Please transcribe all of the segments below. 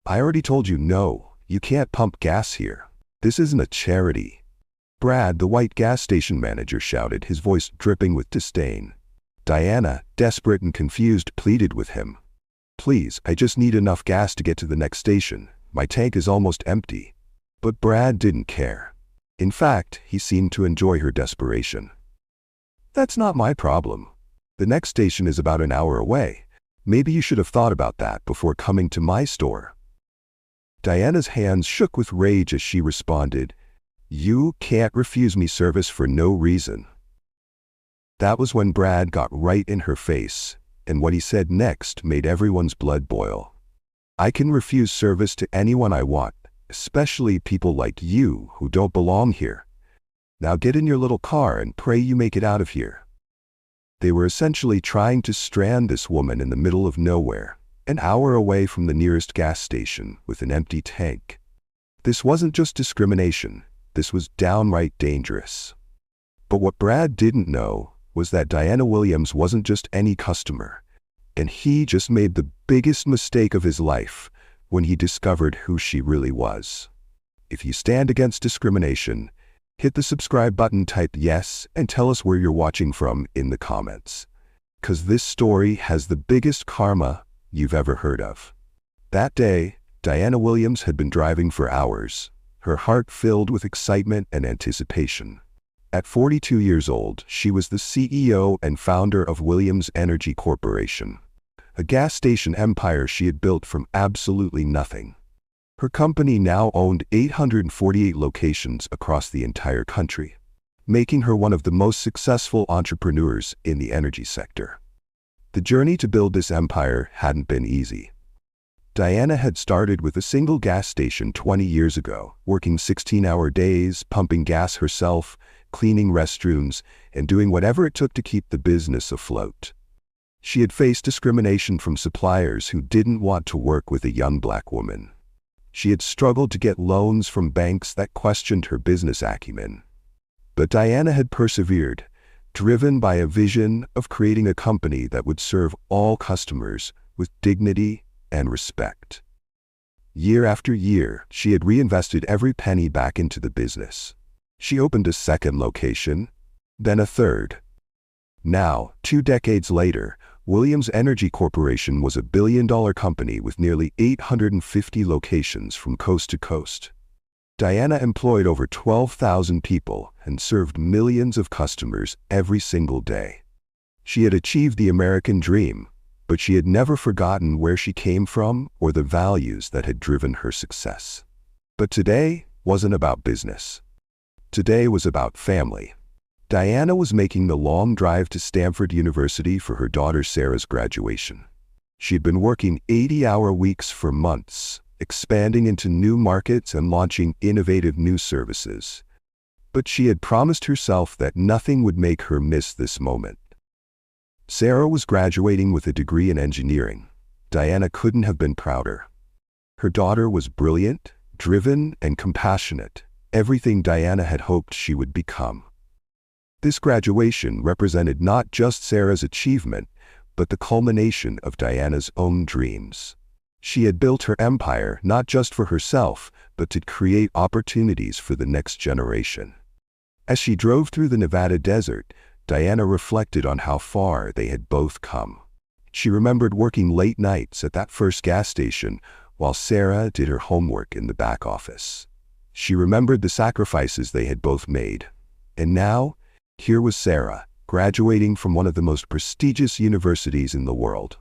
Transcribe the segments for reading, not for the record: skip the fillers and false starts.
I already told you no, you can't pump gas here. This isn't a charity. Brad, the white gas station manager, shouted, his voice dripping with disdain. Diana, desperate and confused, pleaded with him. Please, I just need enough gas to get to the next station. My tank is almost empty. But Brad didn't care. In fact, he seemed to enjoy her desperation. That's not my problem. The next station is about an hour away. Maybe you should have thought about that before coming to my store. Diana's hands shook with rage as she responded, You can't refuse me service for no reason. That was when Brad got right in her face, and what he said next made everyone's blood boil. I can refuse service to anyone I want, especially people like you who don't belong here. Now get in your little car and pray you make it out of here. They were essentially trying to strand this woman in the middle of nowhere, an hour away from the nearest gas station with an empty tank. This wasn't just discrimination, this was downright dangerous. But what Brad didn't know was that Diana Williams wasn't just any customer, and he just made the biggest mistake of his life when he discovered who she really was. If you stand against discrimination, hit the subscribe button, type yes, and tell us where you're watching from in the comments. 'Cause this story has the biggest karma you've ever heard of. That day, Diana Williams had been driving for hours, her heart filled with excitement and anticipation. At 42 years old, she was the CEO and founder of Williams Energy Corporation, a gas station empire she had built from absolutely nothing. Her company now owned 848 locations across the entire country, making her one of the most successful entrepreneurs in the energy sector. The journey to build this empire hadn't been easy. Diana had started with a single gas station 20 years ago, working 16-hour days, pumping gas herself, cleaning restrooms, and doing whatever it took to keep the business afloat. She had faced discrimination from suppliers who didn't want to work with a young black woman. She had struggled to get loans from banks that questioned her business acumen. But Diana had persevered, driven by a vision of creating a company that would serve all customers with dignity and respect. Year after year, she had reinvested every penny back into the business. She opened a second location, then a third. Now, 2 decades later, Williams Energy Corporation was a billion-dollar company with nearly 850 locations from coast to coast. Diana employed over 12,000 people and served millions of customers every single day. She had achieved the American dream, but she had never forgotten where she came from or the values that had driven her success. But today wasn't about business. Today was about family. Diana was making the long drive to Stanford University for her daughter Sarah's graduation. She had been working 80-hour weeks for months, expanding into new markets and launching innovative new services. But she had promised herself that nothing would make her miss this moment. Sarah was graduating with a degree in engineering. Diana couldn't have been prouder. Her daughter was brilliant, driven, and compassionate, everything Diana had hoped she would become. This graduation represented not just Sarah's achievement, but the culmination of Diana's own dreams. She had built her empire not just for herself, but to create opportunities for the next generation. As she drove through the Nevada desert, Diana reflected on how far they had both come. She remembered working late nights at that first gas station while Sarah did her homework in the back office. She remembered the sacrifices they had both made. And now, here was Sarah, graduating from one of the most prestigious universities in the world.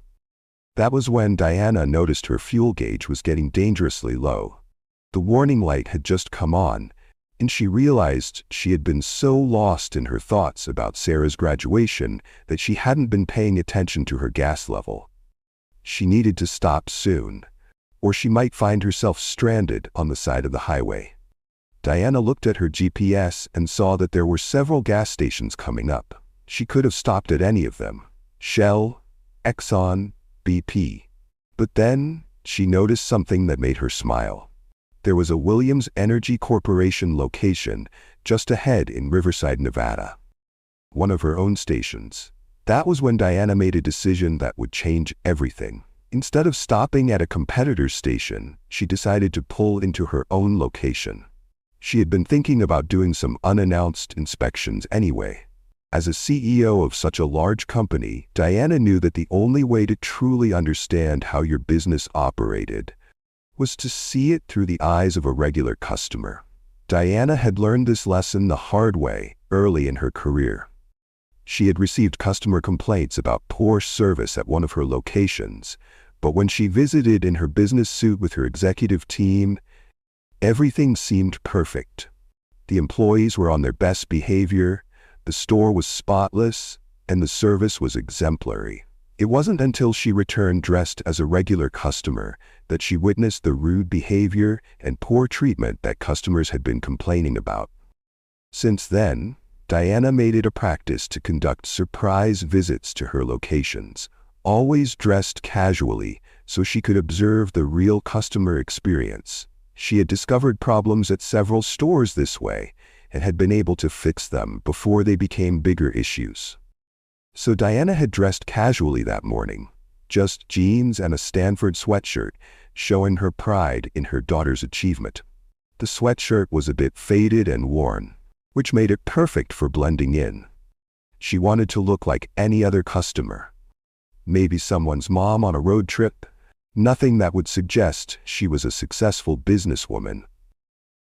That was when Diana noticed her fuel gauge was getting dangerously low. The warning light had just come on, and she realized she had been so lost in her thoughts about Sarah's graduation that she hadn't been paying attention to her gas level. She needed to stop soon, or she might find herself stranded on the side of the highway. Diana looked at her GPS and saw that there were several gas stations coming up. She could have stopped at any of them: Shell, Exxon, BP. But then, she noticed something that made her smile. There was a Williams Energy Corporation location just ahead in Riverside, Nevada. One of her own stations. That was when Diana made a decision that would change everything. Instead of stopping at a competitor's station, she decided to pull into her own location. She had been thinking about doing some unannounced inspections anyway. As a CEO of such a large company, Diana knew that the only way to truly understand how your business operated was to see it through the eyes of a regular customer. Diana had learned this lesson the hard way early in her career. She had received customer complaints about poor service at one of her locations, but when she visited in her business suit with her executive team, everything seemed perfect. The employees were on their best behavior, the store was spotless, and the service was exemplary. It wasn't until she returned dressed as a regular customer that she witnessed the rude behavior and poor treatment that customers had been complaining about. Since then, Diana made it a practice to conduct surprise visits to her locations, always dressed casually so she could observe the real customer experience. She had discovered problems at several stores this way and had been able to fix them before they became bigger issues. So Diana had dressed casually that morning, just jeans and a Stanford sweatshirt, showing her pride in her daughter's achievement. The sweatshirt was a bit faded and worn, which made it perfect for blending in. She wanted to look like any other customer. Maybe someone's mom on a road trip. Nothing that would suggest she was a successful businesswoman.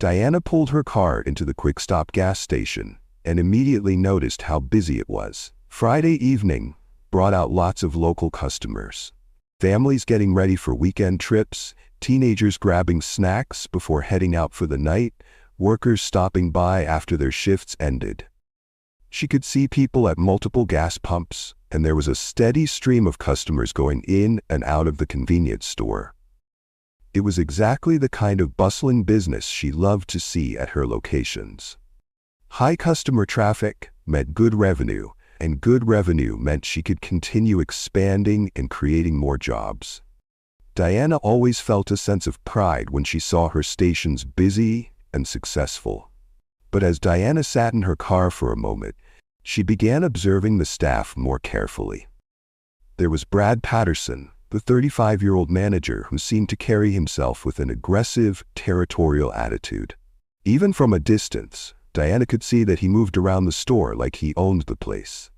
Diana pulled her car into the quick-stop gas station and immediately noticed how busy it was. Friday evening brought out lots of local customers. Families getting ready for weekend trips, teenagers grabbing snacks before heading out for the night, workers stopping by after their shifts ended. She could see people at multiple gas pumps, and there was a steady stream of customers going in and out of the convenience store. It was exactly the kind of bustling business she loved to see at her locations. High customer traffic meant good revenue, and good revenue meant she could continue expanding and creating more jobs. Diana always felt a sense of pride when she saw her stations busy and successful. But as Diana sat in her car for a moment, she began observing the staff more carefully. There was Brad Patterson, the 35-year-old manager who seemed to carry himself with an aggressive, territorial attitude. Even from a distance, Diana could see that he moved around the store like he owned the place,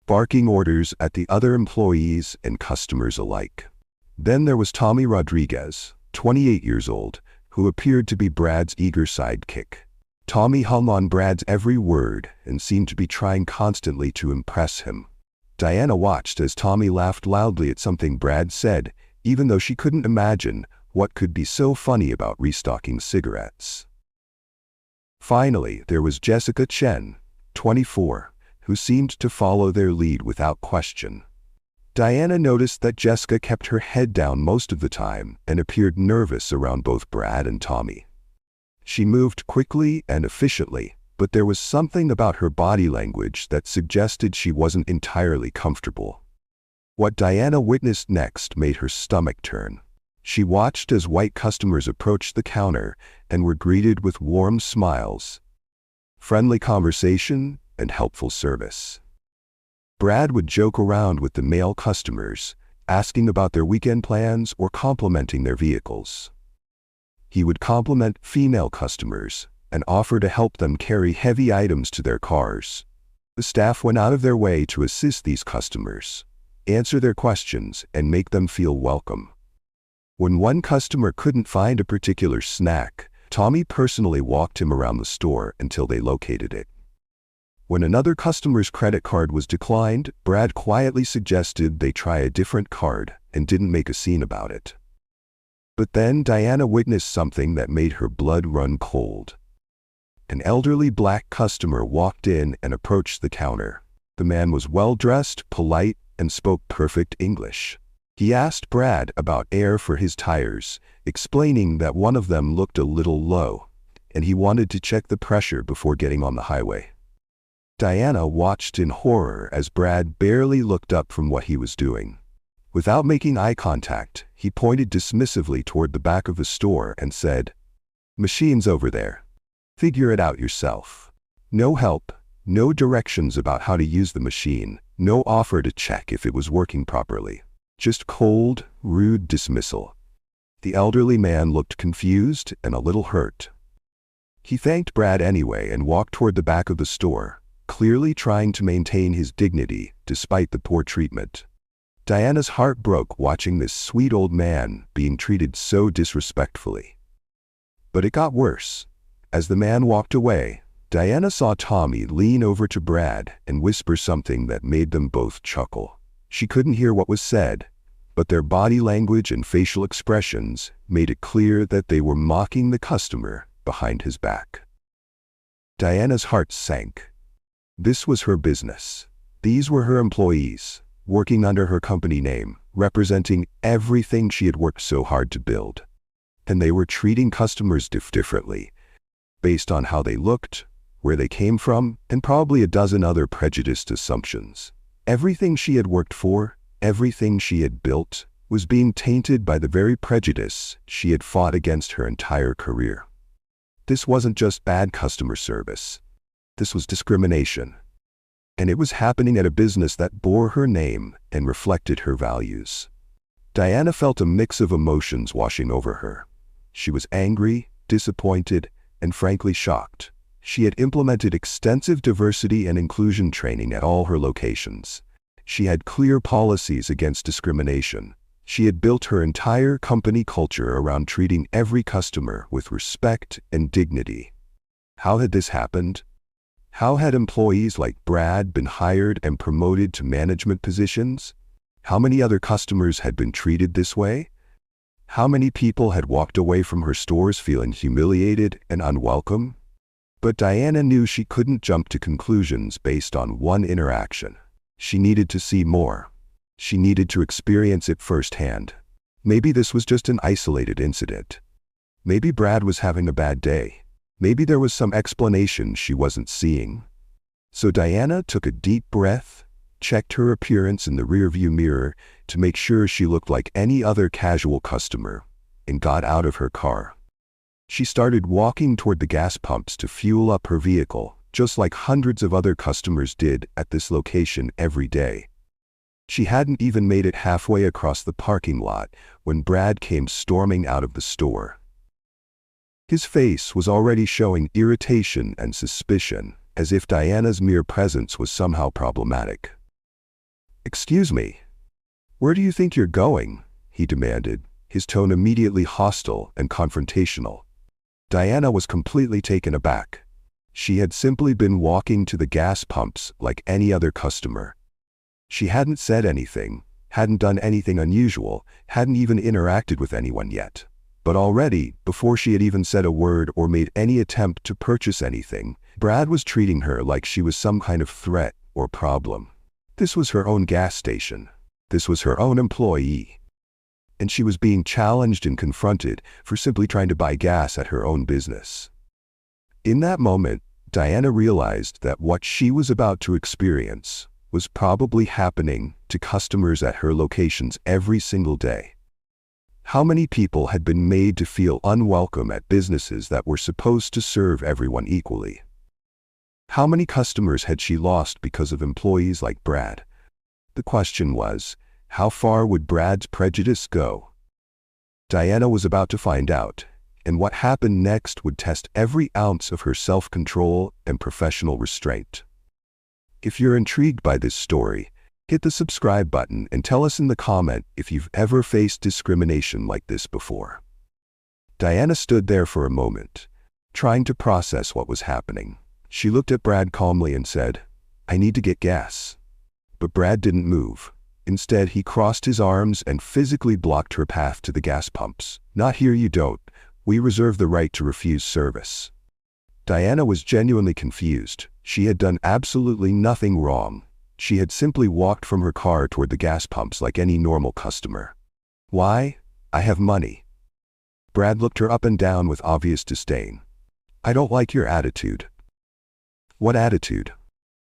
barking orders at the other employees and customers alike. Then there was Tommy Rodriguez, 28 years old, who appeared to be Brad's eager sidekick. Tommy hung on Brad's every word and seemed to be trying constantly to impress him. Diana watched as Tommy laughed loudly at something Brad said, even though she couldn't imagine what could be so funny about restocking cigarettes. Finally, there was Jessica Chen, 24, who seemed to follow their lead without question. Diana noticed that Jessica kept her head down most of the time and appeared nervous around both Brad and Tommy. She moved quickly and efficiently, but there was something about her body language that suggested she wasn't entirely comfortable. What Diana witnessed next made her stomach turn. She watched as white customers approached the counter and were greeted with warm smiles, friendly conversation, and helpful service. Brad would joke around with the male customers, asking about their weekend plans or complimenting their vehicles. He would compliment female customers and offer to help them carry heavy items to their cars. The staff went out of their way to assist these customers, answer their questions, and make them feel welcome. When one customer couldn't find a particular snack, Tommy personally walked him around the store until they located it. When another customer's credit card was declined, Brad quietly suggested they try a different card and didn't make a scene about it. But then Diana witnessed something that made her blood run cold. An elderly black customer walked in and approached the counter. The man was well-dressed, polite, and spoke perfect English. He asked Brad about air for his tires, explaining that one of them looked a little low, and he wanted to check the pressure before getting on the highway. Diana watched in horror as Brad barely looked up from what he was doing. Without making eye contact, he pointed dismissively toward the back of the store and said, "Machine's over there. Figure it out yourself." No help, no directions about how to use the machine, no offer to check if it was working properly. Just cold, rude dismissal. The elderly man looked confused and a little hurt. He thanked Brad anyway and walked toward the back of the store, clearly trying to maintain his dignity despite the poor treatment. Diana's heart broke watching this sweet old man being treated so disrespectfully. But it got worse. As the man walked away, Diana saw Tommy lean over to Brad and whisper something that made them both chuckle. She couldn't hear what was said, but their body language and facial expressions made it clear that they were mocking the customer behind his back. Diana's heart sank. This was her business. These were her employees, working under her company name, representing everything she had worked so hard to build. And they were treating customers differently, based on how they looked, where they came from, and probably a dozen other prejudiced assumptions. Everything she had worked for, everything she had built, was being tainted by the very prejudice she had fought against her entire career. This wasn't just bad customer service. This was discrimination. And it was happening at a business that bore her name and reflected her values. Diana felt a mix of emotions washing over her. She was angry, disappointed, and frankly shocked. She had implemented extensive diversity and inclusion training at all her locations. She had clear policies against discrimination. She had built her entire company culture around treating every customer with respect and dignity. How had this happened? How had employees like Brad been hired and promoted to management positions? How many other customers had been treated this way? How many people had walked away from her stores feeling humiliated and unwelcome? But Diana knew she couldn't jump to conclusions based on one interaction. She needed to see more. She needed to experience it firsthand. Maybe this was just an isolated incident. Maybe Brad was having a bad day. Maybe there was some explanation she wasn't seeing. So Diana took a deep breath, checked her appearance in the rearview mirror to make sure she looked like any other casual customer, and got out of her car. She started walking toward the gas pumps to fuel up her vehicle, just like hundreds of other customers did at this location every day. She hadn't even made it halfway across the parking lot when Brad came storming out of the store. His face was already showing irritation and suspicion, as if Diana's mere presence was somehow problematic. "Excuse me, where do you think you're going?" he demanded, his tone immediately hostile and confrontational. Diana was completely taken aback. She had simply been walking to the gas pumps like any other customer. She hadn't said anything, hadn't done anything unusual, hadn't even interacted with anyone yet. But already, before she had even said a word or made any attempt to purchase anything, Brad was treating her like she was some kind of threat or problem. This was her own gas station. This was her own employee. And she was being challenged and confronted for simply trying to buy gas at her own business. In that moment, Diana realized that what she was about to experience was probably happening to customers at her locations every single day. How many people had been made to feel unwelcome at businesses that were supposed to serve everyone equally? How many customers had she lost because of employees like Brad? The question was, how far would Brad's prejudice go? Diana was about to find out, and what happened next would test every ounce of her self-control and professional restraint. If you're intrigued by this story, hit the subscribe button and tell us in the comment if you've ever faced discrimination like this before. Diana stood there for a moment, trying to process what was happening. She looked at Brad calmly and said, "I need to get gas." But Brad didn't move. Instead, he crossed his arms and physically blocked her path to the gas pumps. "Not here, you don't. We reserve the right to refuse service." Diana was genuinely confused. She had done absolutely nothing wrong. She had simply walked from her car toward the gas pumps like any normal customer. "Why? I have money." Brad looked her up and down with obvious disdain. "I don't like your attitude." "What attitude?"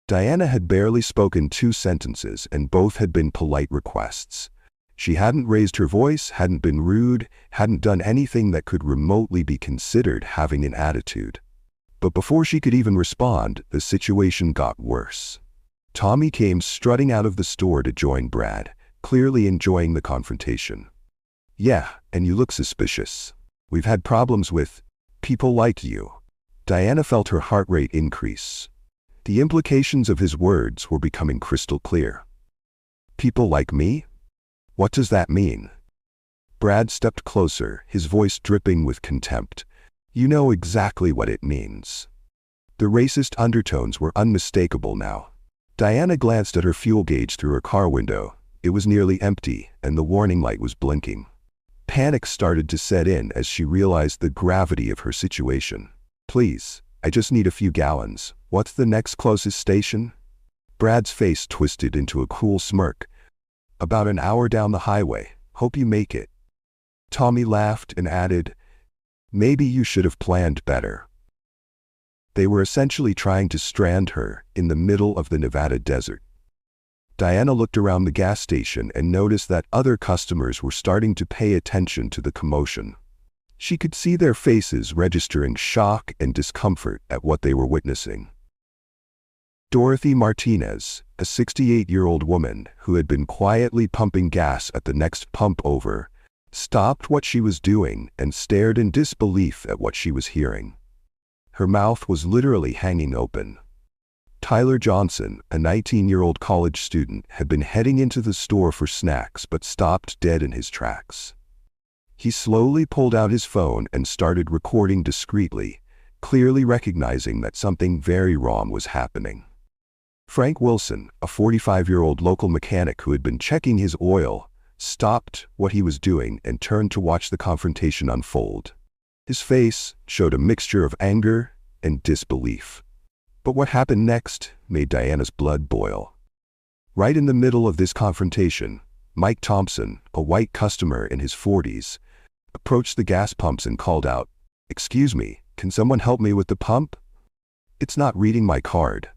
Diana had barely spoken 2 sentences, and both had been polite requests. She hadn't raised her voice, hadn't been rude, hadn't done anything that could remotely be considered having an attitude. But before she could even respond, the situation got worse. Tommy came strutting out of the store to join Brad, clearly enjoying the confrontation. "Yeah, and you look suspicious. We've had problems with people like you." Diana felt her heart rate increase. The implications of his words were becoming crystal clear. "People like me? What does that mean?" Brad stepped closer, his voice dripping with contempt. "You know exactly what it means." The racist undertones were unmistakable now. Diana glanced at her fuel gauge through her car window. It was nearly empty, and the warning light was blinking. Panic started to set in as she realized the gravity of her situation. "Please, I just need a few gallons. What's the next closest station?" Brad's face twisted into a cool smirk. "About an hour down the highway. Hope you make it." Tommy laughed and added, "Maybe you should have planned better." They were essentially trying to strand her in the middle of the Nevada desert. Diana looked around the gas station and noticed that other customers were starting to pay attention to the commotion. She could see their faces registering shock and discomfort at what they were witnessing. Dorothy Martinez, a 68-year-old woman who had been quietly pumping gas at the next pump over, stopped what she was doing and stared in disbelief at what she was hearing. Her mouth was literally hanging open. Tyler Johnson, a 19-year-old college student, had been heading into the store for snacks but stopped dead in his tracks. He slowly pulled out his phone and started recording discreetly, clearly recognizing that something very wrong was happening. Frank Wilson, a 45-year-old local mechanic who had been checking his oil, stopped what he was doing and turned to watch the confrontation unfold. His face showed a mixture of anger and disbelief. But what happened next made Diana's blood boil. Right in the middle of this confrontation, Mike Thompson, a white customer in his 40s, approached the gas pumps and called out, "Excuse me, can someone help me with the pump? It's not reading my card."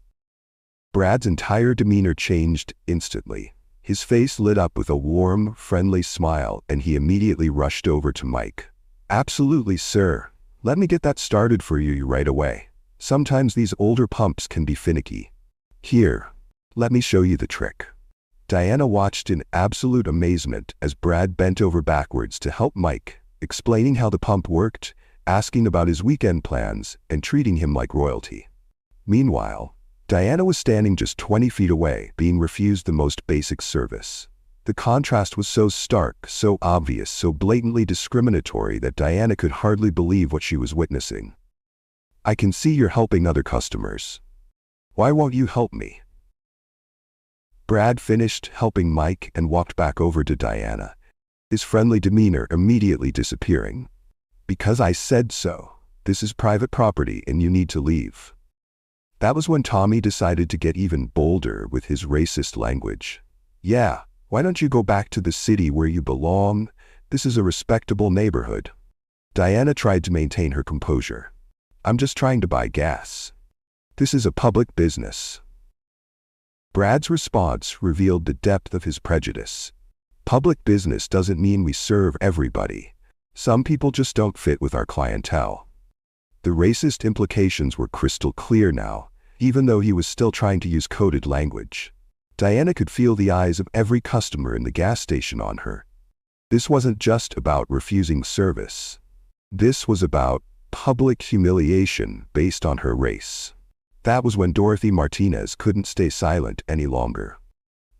Brad's entire demeanor changed instantly. His face lit up with a warm, friendly smile, and he immediately rushed over to Mike. "Absolutely, sir. Let me get that started for you right away. Sometimes these older pumps can be finicky. Here, let me show you the trick." Diana watched in absolute amazement as Brad bent over backwards to help Mike, explaining how the pump worked, asking about his weekend plans, and treating him like royalty. Meanwhile, Diana was standing just 20 feet away, being refused the most basic service. The contrast was so stark, so obvious, so blatantly discriminatory that Diana could hardly believe what she was witnessing. "I can see you're helping other customers. Why won't you help me?" Brad finished helping Mike and walked back over to Diana, his friendly demeanor immediately disappearing. "Because I said so. This is private property and you need to leave." That was when Tommy decided to get even bolder with his racist language. "Yeah, why don't you go back to the city where you belong? This is a respectable neighborhood." Diana tried to maintain her composure. "I'm just trying to buy gas. This is a public business." Brad's response revealed the depth of his prejudice. Public business doesn't mean we serve everybody. Some people just don't fit with our clientele. The racist implications were crystal clear now, even though he was still trying to use coded language. Diana could feel the eyes of every customer in the gas station on her. This wasn't just about refusing service. This was about public humiliation based on her race. That was when Dorothy Martinez couldn't stay silent any longer.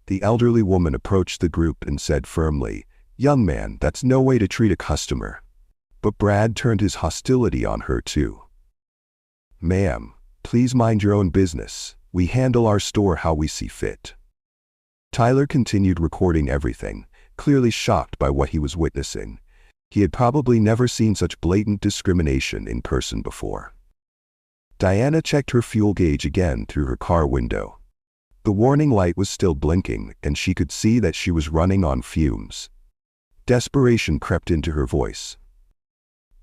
The elderly woman approached the group and said firmly, "Young man, that's no way to treat a customer." But Brad turned his hostility on her too. "Ma'am, please mind your own business. We handle our store how we see fit." Tyler continued recording everything, clearly shocked by what he was witnessing. He had probably never seen such blatant discrimination in person before. Diana checked her fuel gauge again through her car window. The warning light was still blinking, and she could see that she was running on fumes. Desperation crept into her voice.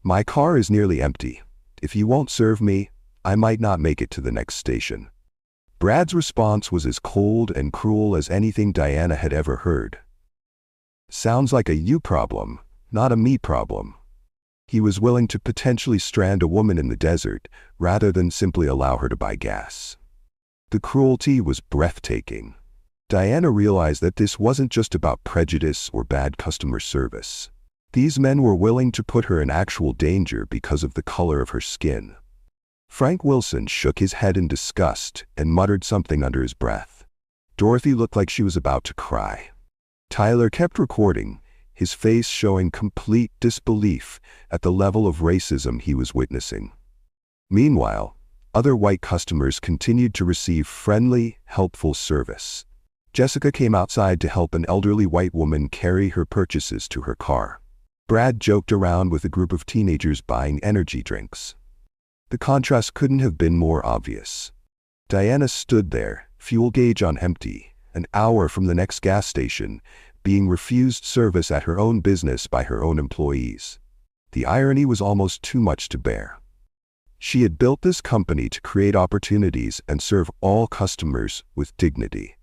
"My car is nearly empty. If you won't serve me, I might not make it to the next station." Brad's response was as cold and cruel as anything Diana had ever heard. "Sounds like a you problem, not a me problem." He was willing to potentially strand a woman in the desert rather than simply allow her to buy gas. The cruelty was breathtaking. Diana realized that this wasn't just about prejudice or bad customer service. These men were willing to put her in actual danger because of the color of her skin. Frank Wilson shook his head in disgust and muttered something under his breath. Dorothy looked like she was about to cry. Tyler kept recording, his face showing complete disbelief at the level of racism he was witnessing. Meanwhile, other white customers continued to receive friendly, helpful service. Jessica came outside to help an elderly white woman carry her purchases to her car. Brad joked around with a group of teenagers buying energy drinks. The contrast couldn't have been more obvious. Diana stood there, fuel gauge on empty, an hour from the next gas station, being refused service at her own business by her own employees. The irony was almost too much to bear. She had built this company to create opportunities and serve all customers with dignity.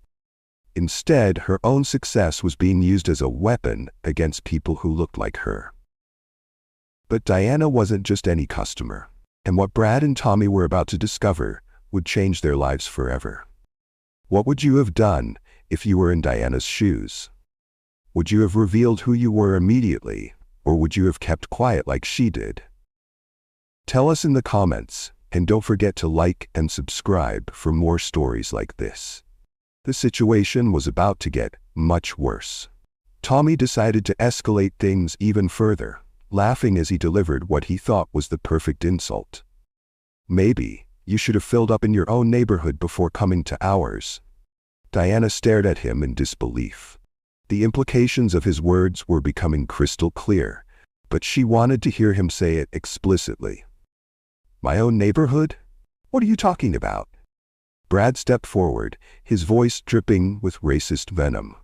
Instead, her own success was being used as a weapon against people who looked like her. But Diana wasn't just any customer, and what Brad and Tommy were about to discover would change their lives forever. What would you have done if you were in Diana's shoes? Would you have revealed who you were immediately, or would you have kept quiet like she did? Tell us in the comments, and don't forget to like and subscribe for more stories like this. The situation was about to get much worse. Tommy decided to escalate things even further, laughing as he delivered what he thought was the perfect insult. Maybe you should have filled up in your own neighborhood before coming to ours. Diana stared at him in disbelief. The implications of his words were becoming crystal clear, but she wanted to hear him say it explicitly. My own neighborhood? What are you talking about? Brad stepped forward, his voice dripping with racist venom.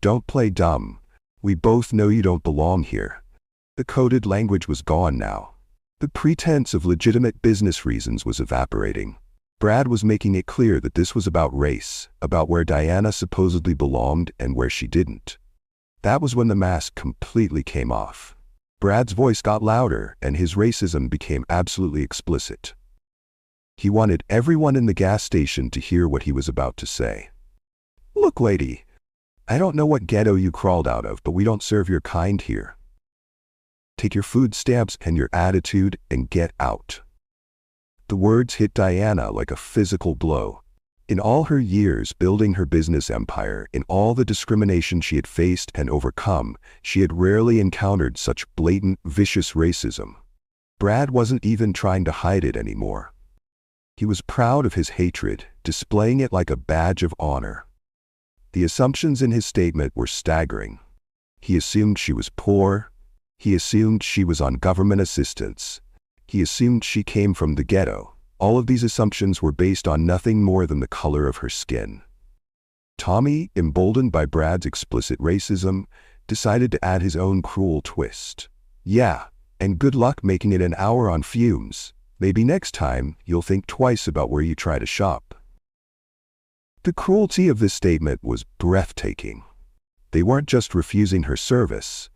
Don't play dumb. We both know you don't belong here. The coded language was gone now. The pretense of legitimate business reasons was evaporating. Brad was making it clear that this was about race, about where Diana supposedly belonged and where she didn't. That was when the mask completely came off. Brad's voice got louder and his racism became absolutely explicit. He wanted everyone in the gas station to hear what he was about to say. Look, lady, I don't know what ghetto you crawled out of, but we don't serve your kind here. Take your food stamps and your attitude and get out. The words hit Diana like a physical blow. In all her years building her business empire, in all the discrimination she had faced and overcome, she had rarely encountered such blatant, vicious racism. Brad wasn't even trying to hide it anymore. He was proud of his hatred, displaying it like a badge of honor. The assumptions in his statement were staggering. He assumed she was poor. He assumed she was on government assistance. He assumed she came from the ghetto. All of these assumptions were based on nothing more than the color of her skin. Tommy, emboldened by Brad's explicit racism, decided to add his own cruel twist. Yeah, and good luck making it an hour on fumes. Maybe next time you'll think twice about where you try to shop. The cruelty of this statement was breathtaking. They weren't just refusing her service.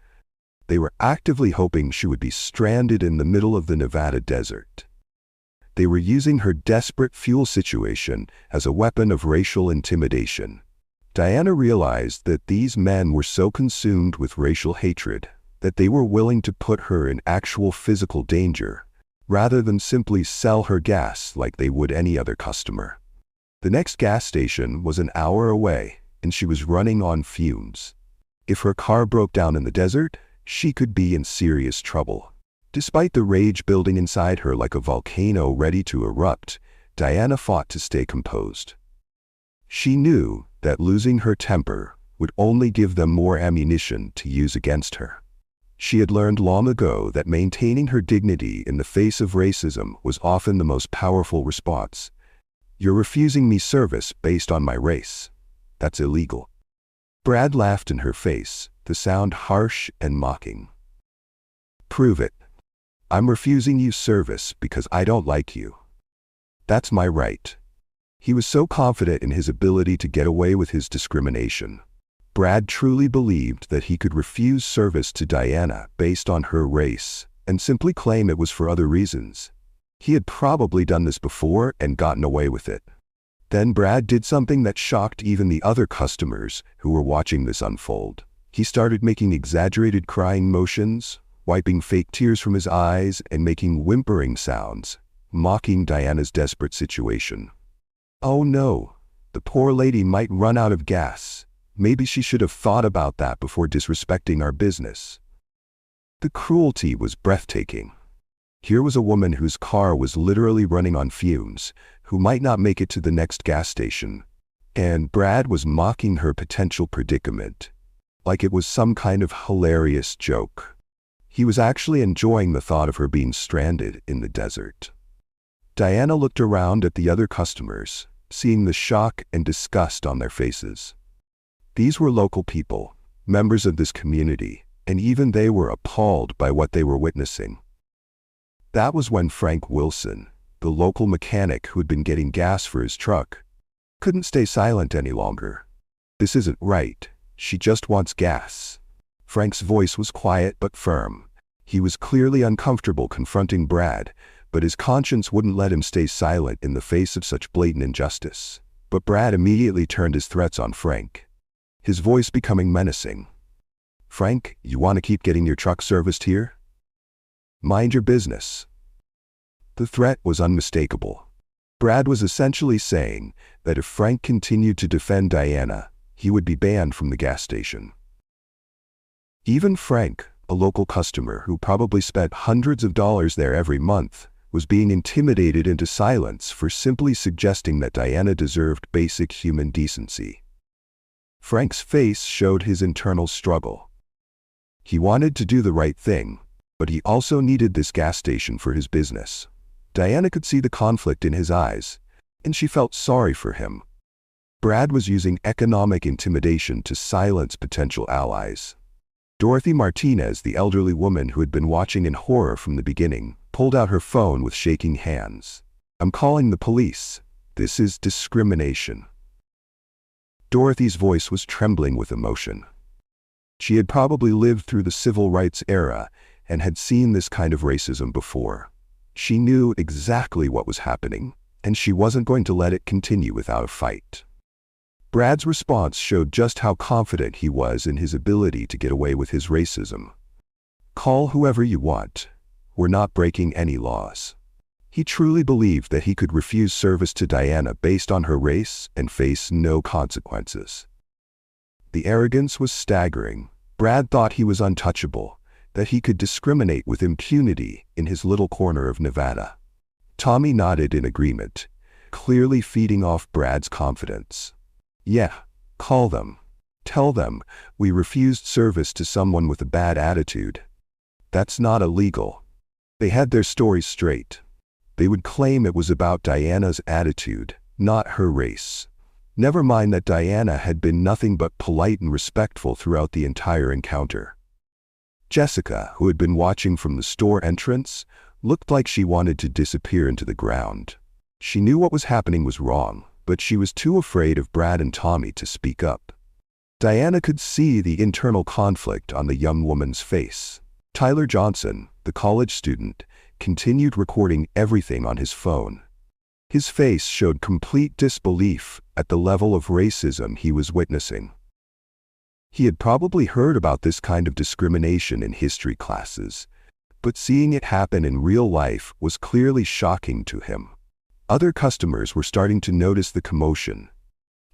They were actively hoping she would be stranded in the middle of the Nevada desert. They were using her desperate fuel situation as a weapon of racial intimidation. Diana realized that these men were so consumed with racial hatred that they were willing to put her in actual physical danger, rather than simply sell her gas like they would any other customer. The next gas station was an hour away, and she was running on fumes. If her car broke down in the desert, she could be in serious trouble. Despite the rage building inside her like a volcano ready to erupt, Diana fought to stay composed. She knew that losing her temper would only give them more ammunition to use against her. She had learned long ago that maintaining her dignity in the face of racism was often the most powerful response. You're refusing me service based on my race. That's illegal. Brad laughed in her face, the sound harsh and mocking. Prove it. I'm refusing you service because I don't like you. That's my right. He was so confident in his ability to get away with his discrimination. Brad truly believed that he could refuse service to Diana based on her race and simply claim it was for other reasons. He had probably done this before and gotten away with it. Then Brad did something that shocked even the other customers who were watching this unfold. He started making exaggerated crying motions, wiping fake tears from his eyes and making whimpering sounds, mocking Diana's desperate situation. Oh no, the poor lady might run out of gas. Maybe she should have thought about that before disrespecting our business. The cruelty was breathtaking. Here was a woman whose car was literally running on fumes, who might not make it to the next gas station, and Brad was mocking her potential predicament, like it was some kind of hilarious joke. He was actually enjoying the thought of her being stranded in the desert. Diana looked around at the other customers, seeing the shock and disgust on their faces. These were local people, members of this community, and even they were appalled by what they were witnessing. That was when Frank Wilson, the local mechanic who had been getting gas for his truck, couldn't stay silent any longer. "This isn't right. She just wants gas." Frank's voice was quiet but firm. He was clearly uncomfortable confronting Brad, but his conscience wouldn't let him stay silent in the face of such blatant injustice. But Brad immediately turned his threats on Frank, his voice becoming menacing. "Frank, you want to keep getting your truck serviced here? Mind your business." The threat was unmistakable. Brad was essentially saying that if Frank continued to defend Diana, he would be banned from the gas station. Even Frank, a local customer who probably spent hundreds of dollars there every month, was being intimidated into silence for simply suggesting that Diana deserved basic human decency. Frank's face showed his internal struggle. He wanted to do the right thing, but he also needed this gas station for his business. Diana could see the conflict in his eyes, and she felt sorry for him. Brad was using economic intimidation to silence potential allies. Dorothy Martinez, the elderly woman who had been watching in horror from the beginning, pulled out her phone with shaking hands. "I'm calling the police. This is discrimination." Dorothy's voice was trembling with emotion. She had probably lived through the civil rights era and had seen this kind of racism before. She knew exactly what was happening, and she wasn't going to let it continue without a fight. Brad's response showed just how confident he was in his ability to get away with his racism. "Call whoever you want. We're not breaking any laws." He truly believed that he could refuse service to Diana based on her race and face no consequences. The arrogance was staggering. Brad thought he was untouchable, that he could discriminate with impunity in his little corner of Nevada. Tommy nodded in agreement, clearly feeding off Brad's confidence. "Yeah, call them. Tell them we refused service to someone with a bad attitude. That's not illegal." They had their story straight. They would claim it was about Diana's attitude, not her race. Never mind that Diana had been nothing but polite and respectful throughout the entire encounter. Jessica, who had been watching from the store entrance, looked like she wanted to disappear into the ground. She knew what was happening was wrong, but she was too afraid of Brad and Tommy to speak up. Diana could see the internal conflict on the young woman's face. Tyler Johnson, the college student, continued recording everything on his phone. His face showed complete disbelief at the level of racism he was witnessing. He had probably heard about this kind of discrimination in history classes, but seeing it happen in real life was clearly shocking to him. Other customers were starting to notice the commotion.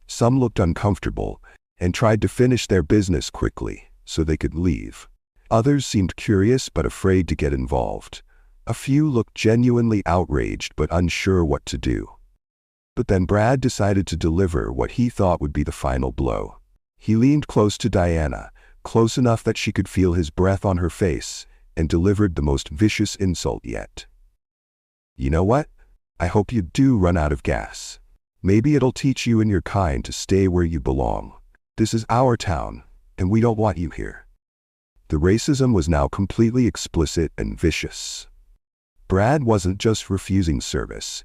Some looked uncomfortable and tried to finish their business quickly so they could leave. Others seemed curious but afraid to get involved. A few looked genuinely outraged but unsure what to do. But then Brad decided to deliver what he thought would be the final blow. He leaned close to Diana, close enough that she could feel his breath on her face, and delivered the most vicious insult yet. "You know what? I hope you do run out of gas. Maybe it'll teach you and your kind to stay where you belong. This is our town, and we don't want you here." The racism was now completely explicit and vicious. Brad wasn't just refusing service.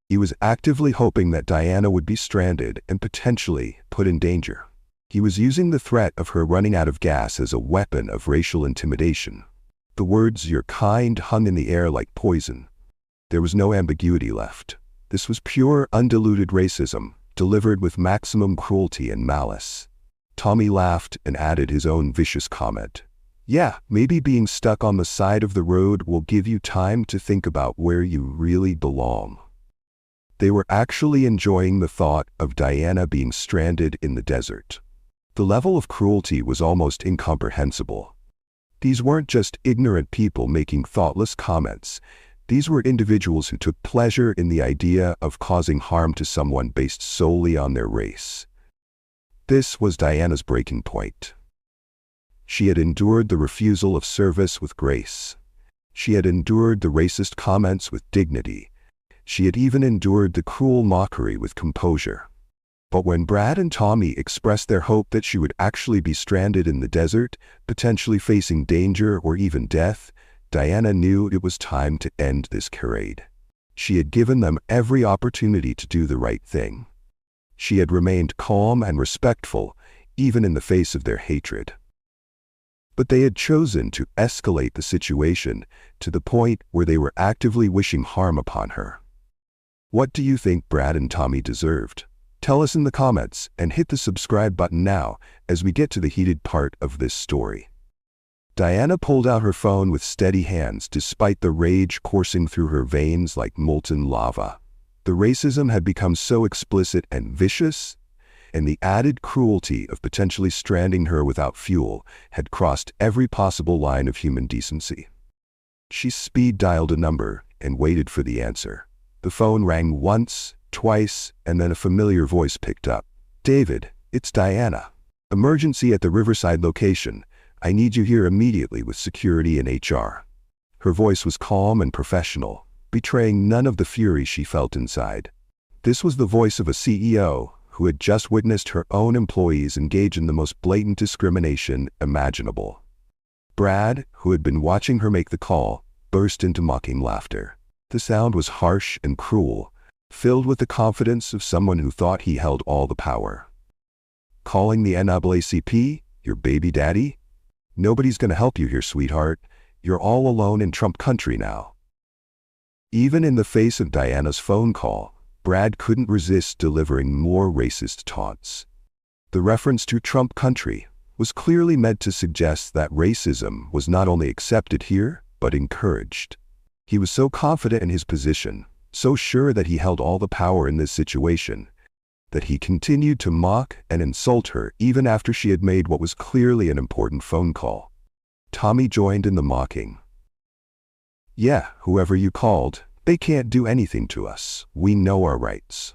He was actively hoping that Diana would be stranded and potentially put in danger. He was using the threat of her running out of gas as a weapon of racial intimidation. The words "your kind" hung in the air like poison. There was no ambiguity left. This was pure, undiluted racism, delivered with maximum cruelty and malice. Tommy laughed and added his own vicious comment. Yeah, maybe being stuck on the side of the road will give you time to think about where you really belong. They were actually enjoying the thought of Diana being stranded in the desert. The level of cruelty was almost incomprehensible. These weren't just ignorant people making thoughtless comments. These were individuals who took pleasure in the idea of causing harm to someone based solely on their race. This was Diana's breaking point. She had endured the refusal of service with grace. She had endured the racist comments with dignity. She had even endured the cruel mockery with composure. But when Brad and Tommy expressed their hope that she would actually be stranded in the desert, potentially facing danger or even death, Diana knew it was time to end this charade. She had given them every opportunity to do the right thing. She had remained calm and respectful, even in the face of their hatred. But they had chosen to escalate the situation to the point where they were actively wishing harm upon her. What do you think Brad and Tommy deserved? Tell us in the comments and hit the subscribe button now as we get to the heated part of this story. Diana pulled out her phone with steady hands despite the rage coursing through her veins like molten lava. The racism had become so explicit and vicious, and the added cruelty of potentially stranding her without fuel had crossed every possible line of human decency. She speed-dialed a number and waited for the answer. The phone rang once, twice, and then a familiar voice picked up. "David, it's Diana. Emergency at the Riverside location. I need you here immediately with security and HR." Her voice was calm and professional, betraying none of the fury she felt inside. This was the voice of a CEO who had just witnessed her own employees engage in the most blatant discrimination imaginable. Brad, who had been watching her make the call, burst into mocking laughter. The sound was harsh and cruel, filled with the confidence of someone who thought he held all the power. "Calling the NAACP? Your baby daddy? Nobody's gonna help you here, sweetheart. You're all alone in Trump country now." Even in the face of Diana's phone call, Brad couldn't resist delivering more racist taunts. The reference to Trump country was clearly meant to suggest that racism was not only accepted here, but encouraged. He was so confident in his position, so sure that he held all the power in this situation, that he continued to mock and insult her even after she had made what was clearly an important phone call. Tommy joined in the mocking. "Yeah, whoever you called, they can't do anything to us. We know our rights."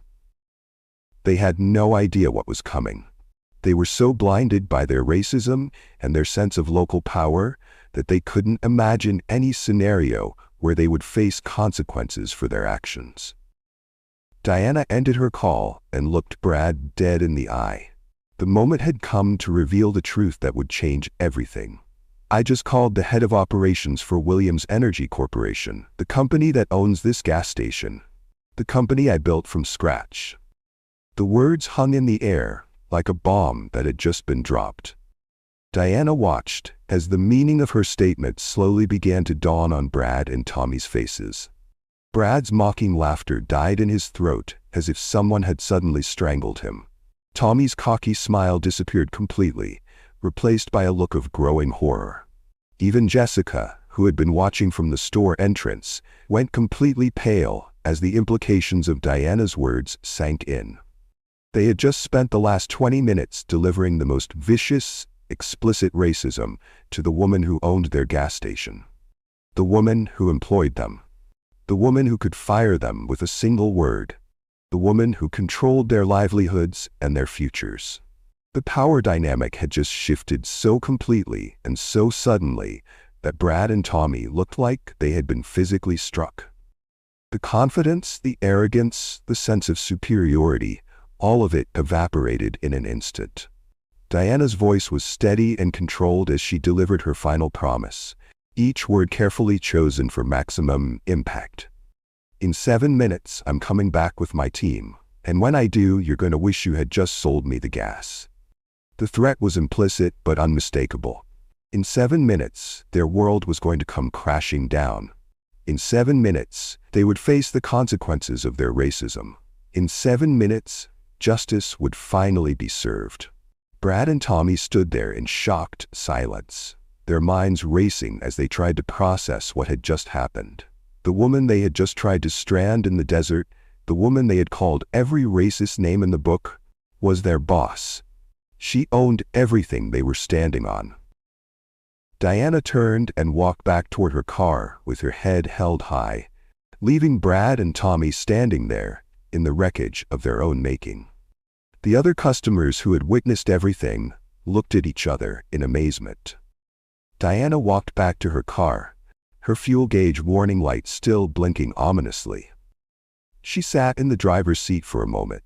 They had no idea what was coming. They were so blinded by their racism and their sense of local power that they couldn't imagine any scenario where they would face consequences for their actions. Diana ended her call and looked Brad dead in the eye. The moment had come to reveal the truth that would change everything. "I just called the head of operations for Williams Energy Corporation, the company that owns this gas station. The company I built from scratch." The words hung in the air like a bomb that had just been dropped. Diana watched as the meaning of her statement slowly began to dawn on Brad and Tommy's faces. Brad's mocking laughter died in his throat as if someone had suddenly strangled him. Tommy's cocky smile disappeared completely, replaced by a look of growing horror. Even Jessica, who had been watching from the store entrance, went completely pale as the implications of Diana's words sank in. They had just spent the last 20 minutes delivering the most vicious, explicit racism to the woman who owned their gas station. The woman who employed them. The woman who could fire them with a single word. The woman who controlled their livelihoods and their futures. The power dynamic had just shifted so completely and so suddenly that Brad and Tommy looked like they had been physically struck. The confidence, the arrogance, the sense of superiority, all of it evaporated in an instant. Diana's voice was steady and controlled as she delivered her final promise, each word carefully chosen for maximum impact. "In 7 minutes, I'm coming back with my team, and when I do, you're going to wish you had just sold me the gas." The threat was implicit but unmistakable. In 7 minutes, their world was going to come crashing down. In 7 minutes, they would face the consequences of their racism. In 7 minutes, Justice would finally be served. Brad and Tommy stood there in shocked silence, their minds racing as they tried to process what had just happened. The woman they had just tried to strand in the desert, the woman they had called every racist name in the book, was their boss. She owned everything they were standing on. Diana turned and walked back toward her car with her head held high, leaving Brad and Tommy standing there in the wreckage of their own making. The other customers who had witnessed everything looked at each other in amazement. Diana walked back to her car, her fuel gauge warning light still blinking ominously. She sat in the driver's seat for a moment,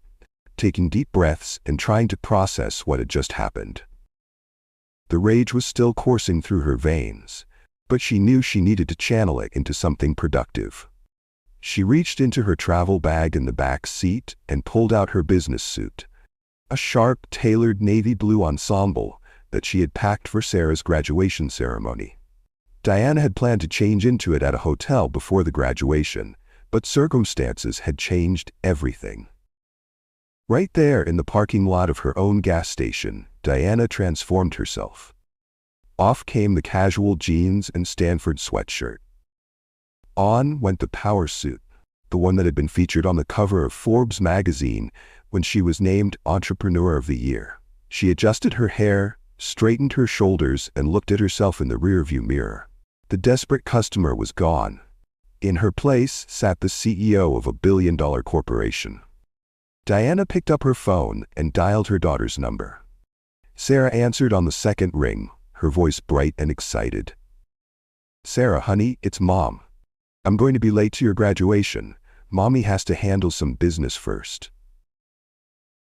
taking deep breaths and trying to process what had just happened. The rage was still coursing through her veins, but she knew she needed to channel it into something productive. She reached into her travel bag in the back seat and pulled out her business suit, a sharp, tailored navy blue ensemble that she had packed for Sarah's graduation ceremony. Diana had planned to change into it at a hotel before the graduation, but circumstances had changed everything. Right there in the parking lot of her own gas station, Diana transformed herself. Off came the casual jeans and Stanford sweatshirt. On went the power suit, the one that had been featured on the cover of Forbes magazine when she was named Entrepreneur of the Year. She adjusted her hair, straightened her shoulders, and looked at herself in the rearview mirror. The desperate customer was gone. In her place sat the CEO of a billion-dollar corporation. Diana picked up her phone and dialed her daughter's number. Sarah answered on the second ring, her voice bright and excited. "Sarah, honey, it's Mom. I'm going to be late to your graduation. Mommy has to handle some business first."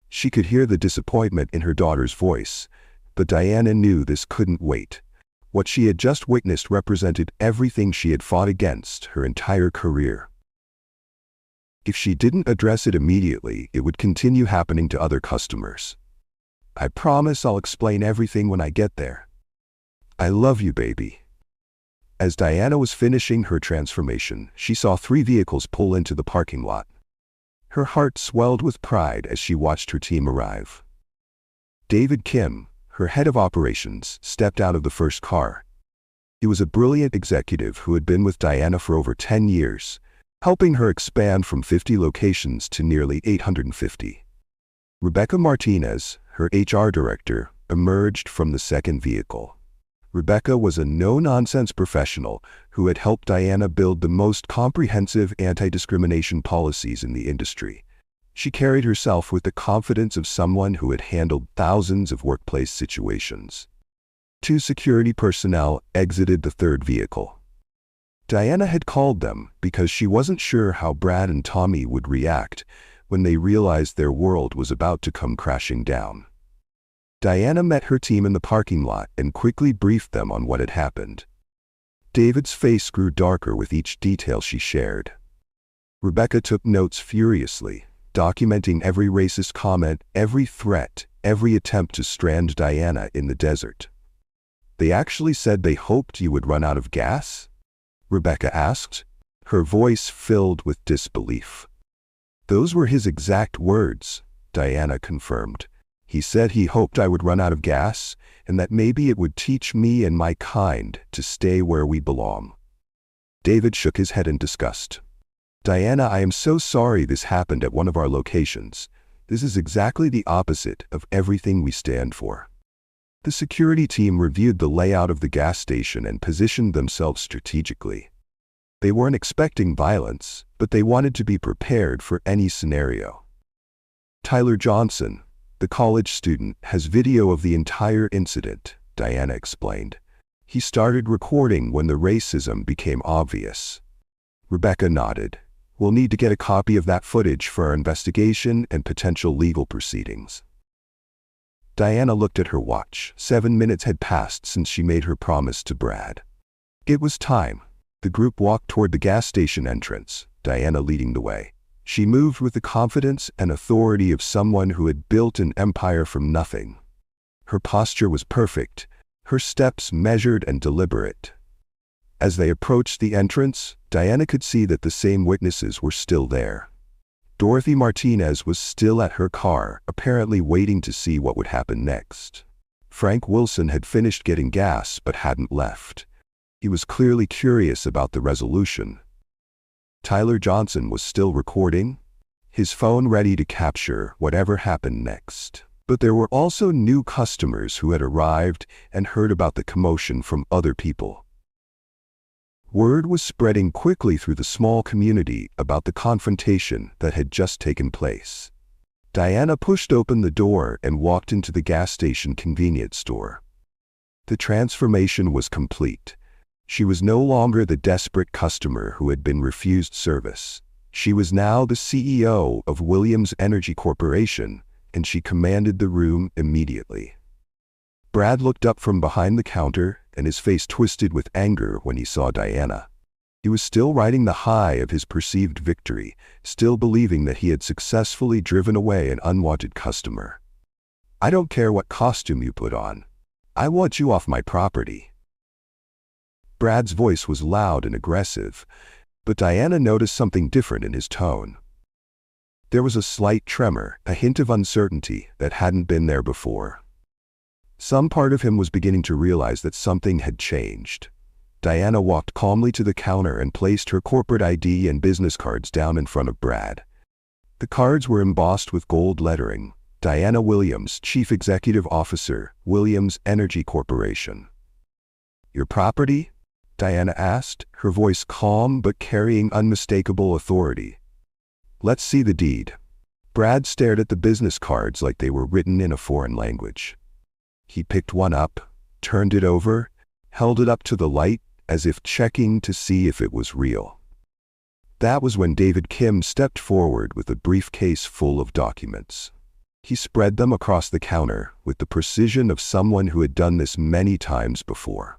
She could hear the disappointment in her daughter's voice, but Diana knew this couldn't wait. What she had just witnessed represented everything she had fought against her entire career. If she didn't address it immediately, it would continue happening to other customers. "I promise I'll explain everything when I get there. I love you, baby." As Diana was finishing her transformation, she saw 3 vehicles pull into the parking lot. Her heart swelled with pride as she watched her team arrive. David Kim, her head of operations, stepped out of the first car. He was a brilliant executive who had been with Diana for over 10 years, helping her expand from 50 locations to nearly 850. Rebecca Martinez, her HR director, emerged from the second vehicle. Rebecca was a no-nonsense professional who had helped Diana build the most comprehensive anti-discrimination policies in the industry. She carried herself with the confidence of someone who had handled thousands of workplace situations. 2 security personnel exited the third vehicle. Diana had called them because she wasn't sure how Brad and Tommy would react when they realized their world was about to come crashing down. Diana met her team in the parking lot and quickly briefed them on what had happened. David's face grew darker with each detail she shared. Rebecca took notes furiously, documenting every racist comment, every threat, every attempt to strand Diana in the desert. "They actually said they hoped you would run out of gas?" Rebecca asked, her voice filled with disbelief. "Those were his exact words," Diana confirmed. "He said he hoped I would run out of gas, and that maybe it would teach me and my kind to stay where we belong." David shook his head in disgust. "Diana, I am so sorry this happened at one of our locations. This is exactly the opposite of everything we stand for." The security team reviewed the layout of the gas station and positioned themselves strategically. They weren't expecting violence, but they wanted to be prepared for any scenario. "Tyler Johnson, the college student, has video of the entire incident," Diana explained. "He started recording when the racism became obvious." Rebecca nodded. "We'll need to get a copy of that footage for our investigation and potential legal proceedings." Diana looked at her watch. 7 minutes had passed since she made her promise to Brad. It was time. The group walked toward the gas station entrance, Diana leading the way. She moved with the confidence and authority of someone who had built an empire from nothing. Her posture was perfect, her steps measured and deliberate. As they approached the entrance, Diana could see that the same witnesses were still there. Dorothy Martinez was still at her car, apparently waiting to see what would happen next. Frank Wilson had finished getting gas but hadn't left. He was clearly curious about the resolution. Tyler Johnson was still recording, his phone ready to capture whatever happened next. But there were also new customers who had arrived and heard about the commotion from other people. Word was spreading quickly through the small community about the confrontation that had just taken place. Diana pushed open the door and walked into the gas station convenience store. The transformation was complete. She was no longer the desperate customer who had been refused service. She was now the CEO of Williams Energy Corporation, and she commanded the room immediately. Brad looked up from behind the counter, and his face twisted with anger when he saw Diana. He was still riding the high of his perceived victory, still believing that he had successfully driven away an unwanted customer. "I don't care what costume you put on. I want you off my property." Brad's voice was loud and aggressive, but Diana noticed something different in his tone. There was a slight tremor, a hint of uncertainty that hadn't been there before. Some part of him was beginning to realize that something had changed. Diana walked calmly to the counter and placed her corporate ID and business cards down in front of Brad. The cards were embossed with gold lettering, Diana Williams, Chief Executive Officer, Williams Energy Corporation. "Your property?" Diana asked, her voice calm but carrying unmistakable authority. "Let's see the deed." Brad stared at the business cards like they were written in a foreign language. He picked one up, turned it over, held it up to the light, as if checking to see if it was real. That was when David Kim stepped forward with a briefcase full of documents. He spread them across the counter with the precision of someone who had done this many times before.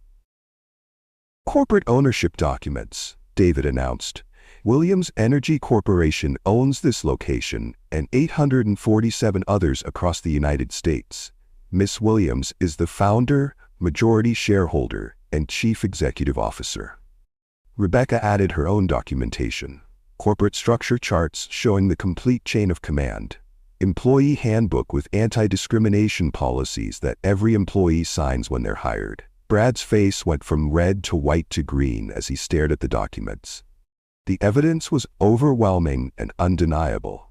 "Corporate ownership documents," David announced. "Williams Energy Corporation owns this location and 847 others across the United States. Miss Williams is the founder, majority shareholder, and chief executive officer." Rebecca added her own documentation. Corporate structure charts showing the complete chain of command. Employee handbook with anti-discrimination policies that every employee signs when they're hired. Brad's face went from red to white to green as he stared at the documents. The evidence was overwhelming and undeniable.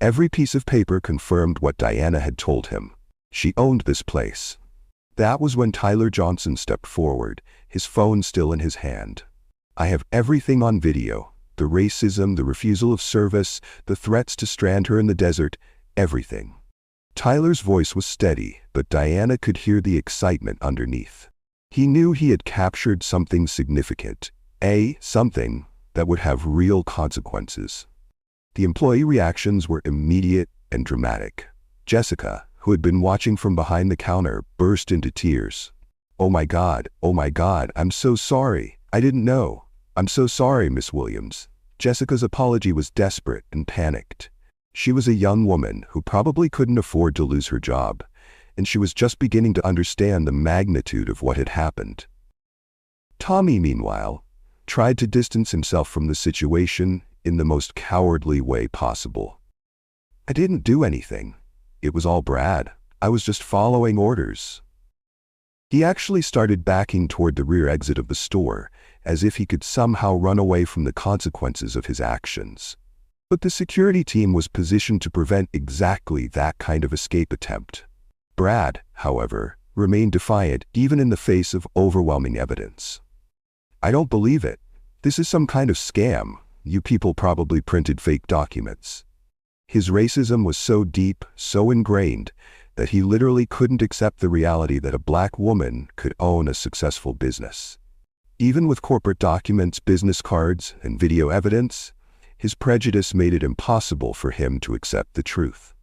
Every piece of paper confirmed what Diana had told him. She owned this place. That was when Tyler Johnson stepped forward, his phone still in his hand. "I have everything on video. The racism, the refusal of service, the threats to strand her in the desert, everything." Tyler's voice was steady, but Diana could hear the excitement underneath. He knew he had captured something significant, something that would have real consequences. The employee reactions were immediate and dramatic. Jessica, who had been watching from behind the counter, burst into tears. Oh my God, I'm so sorry. I didn't know. I'm so sorry, Miss Williams." Jessica's apology was desperate and panicked. She was a young woman who probably couldn't afford to lose her job, and she was just beginning to understand the magnitude of what had happened. Tommy, meanwhile, tried to distance himself from the situation in the most cowardly way possible. "I didn't do anything. It was all Brad. I was just following orders." He actually started backing toward the rear exit of the store, as if he could somehow run away from the consequences of his actions. But the security team was positioned to prevent exactly that kind of escape attempt. Brad, however, remained defiant even in the face of overwhelming evidence. "I don't believe it. This is some kind of scam. You people probably printed fake documents." His racism was so deep, so ingrained, that he literally couldn't accept the reality that a black woman could own a successful business. Even with corporate documents, business cards, and video evidence, his prejudice made it impossible for him to accept the truth.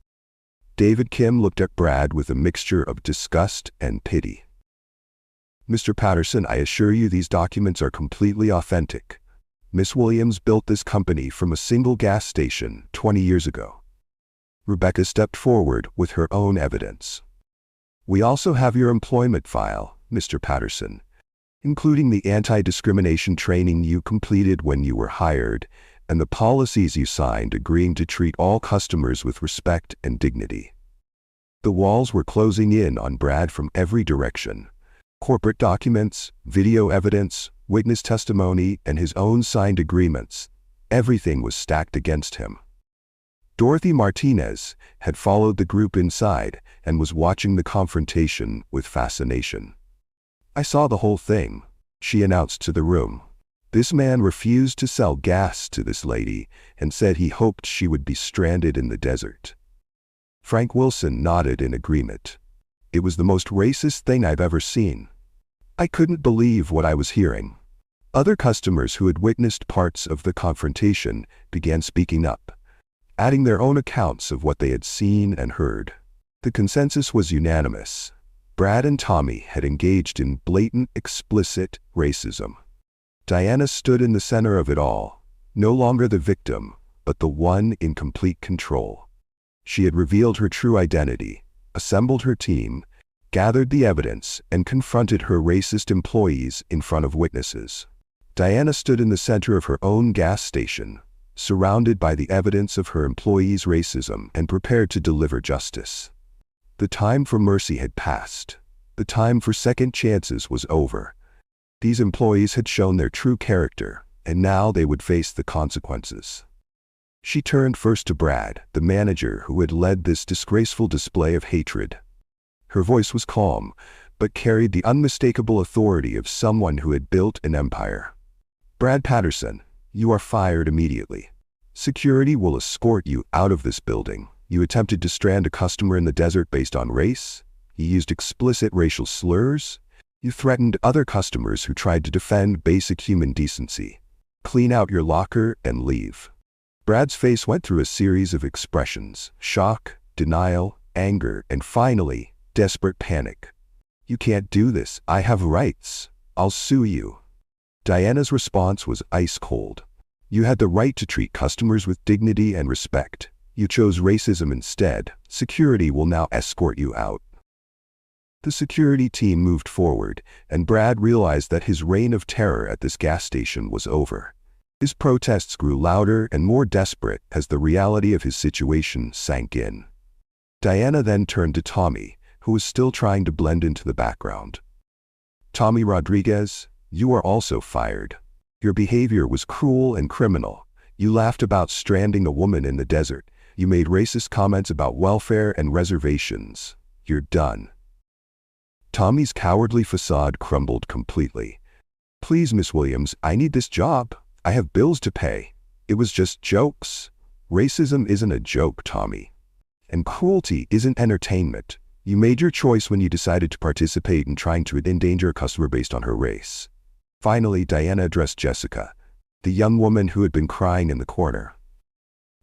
David Kim looked at Brad with a mixture of disgust and pity. "Mr. Patterson, I assure you these documents are completely authentic. Miss Williams built this company from a single gas station 20 years ago." Rebecca stepped forward with her own evidence. "We also have your employment file, Mr. Patterson, including the anti-discrimination training you completed when you were hired, and the policies you signed agreeing to treat all customers with respect and dignity. The walls were closing in on Brad from every direction. Corporate documents, video evidence, witness testimony, and his own signed agreements. Everything was stacked against him. Dorothy Martinez had followed the group inside and was watching the confrontation with fascination. "I saw the whole thing," she announced to the room. "This man refused to sell gas to this lady and said he hoped she would be stranded in the desert." Frank Wilson nodded in agreement. "It was the most racist thing I've ever seen." I couldn't believe what I was hearing. Other customers who had witnessed parts of the confrontation began speaking up, adding their own accounts of what they had seen and heard. The consensus was unanimous. Brad and Tommy had engaged in blatant, explicit racism. Diana stood in the center of it all, no longer the victim, but the one in complete control. She had revealed her true identity, assembled her team, gathered the evidence, and confronted her racist employees in front of witnesses. Diana stood in the center of her own gas station, surrounded by the evidence of her employees' racism and prepared to deliver justice. The time for mercy had passed. The time for second chances was over. These employees had shown their true character, and now they would face the consequences. She turned first to Brad, the manager who had led this disgraceful display of hatred. Her voice was calm, but carried the unmistakable authority of someone who had built an empire. "Brad Patterson, you are fired immediately. Security will escort you out of this building. You attempted to strand a customer in the desert based on race. You used explicit racial slurs. You threatened other customers who tried to defend basic human decency. Clean out your locker and leave." Brad's face went through a series of expressions: shock, denial, anger, and finally, desperate panic. "You can't do this. I have rights. I'll sue you." Diana's response was ice cold. "You had the right to treat customers with dignity and respect. You chose racism instead. Security will now escort you out." The security team moved forward, and Brad realized that his reign of terror at this gas station was over. His protests grew louder and more desperate as the reality of his situation sank in. Diana then turned to Tommy, who was still trying to blend into the background. "Tommy Rodriguez, you are also fired. Your behavior was cruel and criminal. You laughed about stranding a woman in the desert. You made racist comments about welfare and reservations. You're done." Tommy's cowardly facade crumbled completely. "Please, Miss Williams, I need this job. I have bills to pay. It was just jokes." "Racism isn't a joke, Tommy. And cruelty isn't entertainment. You made your choice when you decided to participate in trying to endanger a customer based on her race." Finally, Diana addressed Jessica, the young woman who had been crying in the corner.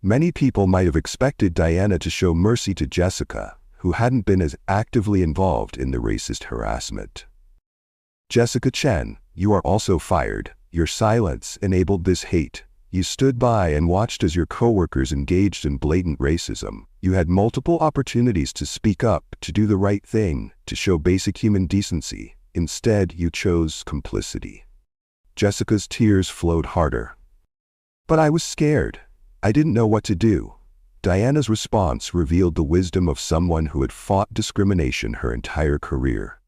Many people might have expected Diana to show mercy to Jessica, who hadn't been as actively involved in the racist harassment. "Jessica Chen, you are also fired. Your silence enabled this hate. You stood by and watched as your coworkers engaged in blatant racism. You had multiple opportunities to speak up, to do the right thing, to show basic human decency. Instead, you chose complicity." Jessica's tears flowed harder. "But I was scared. I didn't know what to do." Diana's response revealed the wisdom of someone who had fought discrimination her entire career.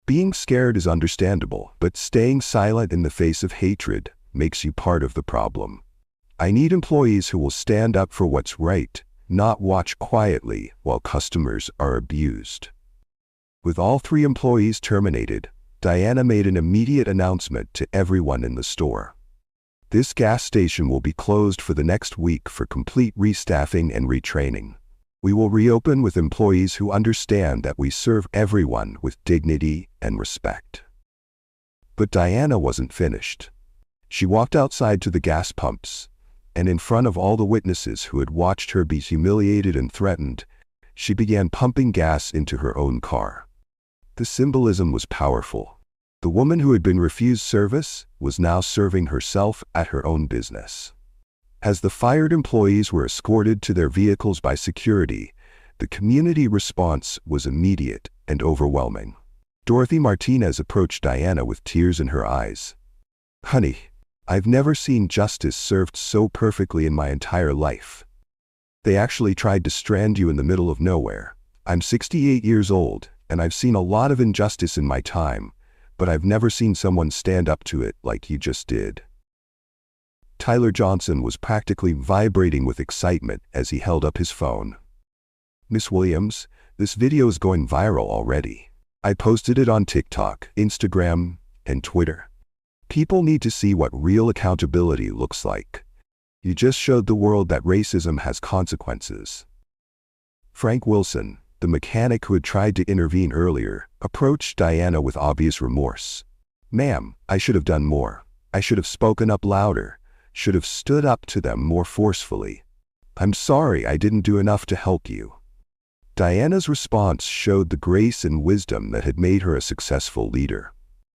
Being scared is understandable, but staying silent in the face of hatred makes you part of the problem. I need employees who will stand up for what's right, not watch quietly while customers are abused. With all 3 employees terminated, Diana made an immediate announcement to everyone in the store. "This gas station will be closed for the next week for complete restaffing and retraining. We will reopen with employees who understand that we serve everyone with dignity and respect." But Diana wasn't finished. She walked outside to the gas pumps, and in front of all the witnesses who had watched her be humiliated and threatened, she began pumping gas into her own car. The symbolism was powerful. The woman who had been refused service was now serving herself at her own business. As the fired employees were escorted to their vehicles by security, the community response was immediate and overwhelming. Dorothy Martinez approached Diana with tears in her eyes. "Honey, I've never seen justice served so perfectly in my entire life. They actually tried to strand you in the middle of nowhere. I'm 68 years old, and I've seen a lot of injustice in my time, but I've never seen someone stand up to it like you just did." Tyler Johnson was practically vibrating with excitement as he held up his phone. "Miss Williams, this video is going viral already. I posted it on TikTok, Instagram, and Twitter. People need to see what real accountability looks like. You just showed the world that racism has consequences." Frank Wilson, the mechanic who had tried to intervene earlier, approached Diana with obvious remorse. "Ma'am, I should have done more. I should have spoken up louder, should have stood up to them more forcefully. I'm sorry I didn't do enough to help you." Diana's response showed the grace and wisdom that had made her a successful leader.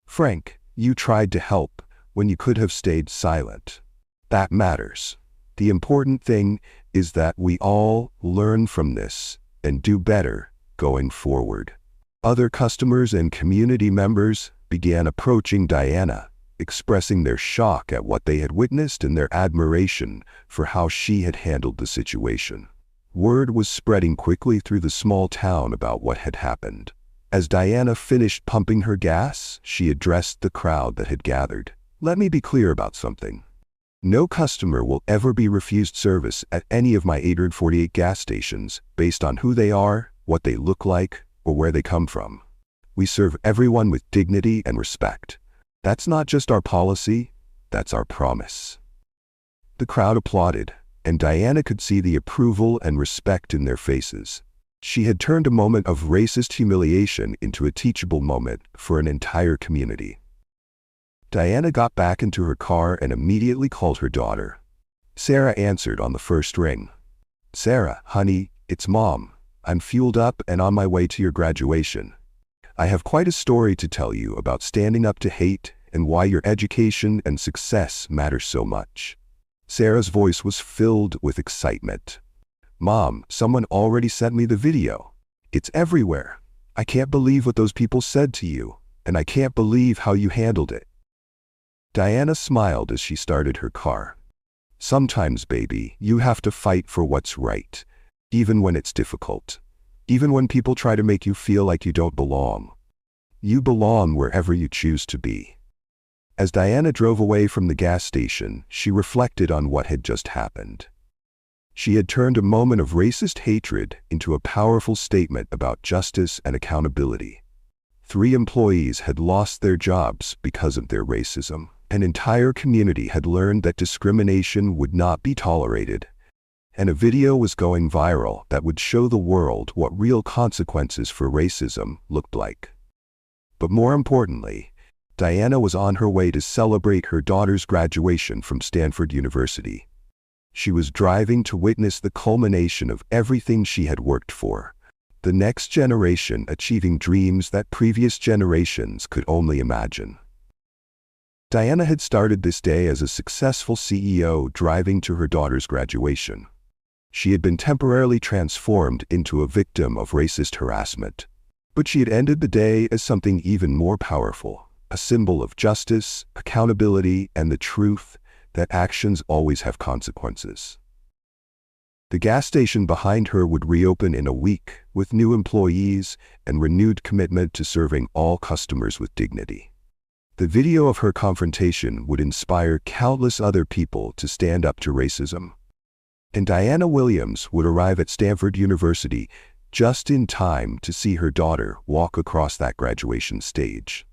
"Frank, you tried to help when you could have stayed silent. That matters. The important thing is that we all learn from this and do better going forward." Other customers and community members began approaching Diana, expressing their shock at what they had witnessed and their admiration for how she had handled the situation. Word was spreading quickly through the small town about what had happened. As Diana finished pumping her gas, she addressed the crowd that had gathered. "Let me be clear about something. No customer will ever be refused service at any of my 848 gas stations based on who they are, what they look like, or where they come from. We serve everyone with dignity and respect. That's not just our policy, that's our promise." The crowd applauded, and Diana could see the approval and respect in their faces. She had turned a moment of racist humiliation into a teachable moment for an entire community. Diana got back into her car and immediately called her daughter. Sarah answered on the first ring. "Sarah, honey, it's Mom. I'm fueled up and on my way to your graduation. I have quite a story to tell you about standing up to hate and why your education and success matter so much." Sarah's voice was filled with excitement. "Mom, someone already sent me the video. It's everywhere. I can't believe what those people said to you, and I can't believe how you handled it." Diana smiled as she started her car. "Sometimes, baby, you have to fight for what's right, even when it's difficult. Even when people try to make you feel like you don't belong. You belong wherever you choose to be." As Diana drove away from the gas station, she reflected on what had just happened. She had turned a moment of racist hatred into a powerful statement about justice and accountability. 3 employees had lost their jobs because of their racism. An entire community had learned that discrimination would not be tolerated, and a video was going viral that would show the world what real consequences for racism looked like. But more importantly, Diana was on her way to celebrate her daughter's graduation from Stanford University. She was driving to witness the culmination of everything she had worked for, the next generation achieving dreams that previous generations could only imagine. Diana had started this day as a successful CEO driving to her daughter's graduation. She had been temporarily transformed into a victim of racist harassment, but she had ended the day as something even more powerful, a symbol of justice, accountability, and the truth that actions always have consequences. The gas station behind her would reopen in a week with new employees and renewed commitment to serving all customers with dignity. The video of her confrontation would inspire countless other people to stand up to racism. And Diana Williams would arrive at Stanford University just in time to see her daughter walk across that graduation stage.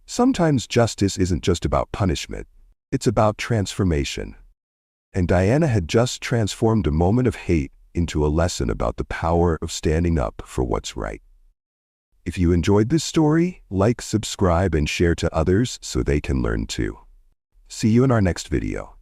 Sometimes justice isn't just about punishment, it's about transformation. And Diana had just transformed a moment of hate into a lesson about the power of standing up for what's right. If you enjoyed this story, like, subscribe, and share to others so they can learn too. See you in our next video.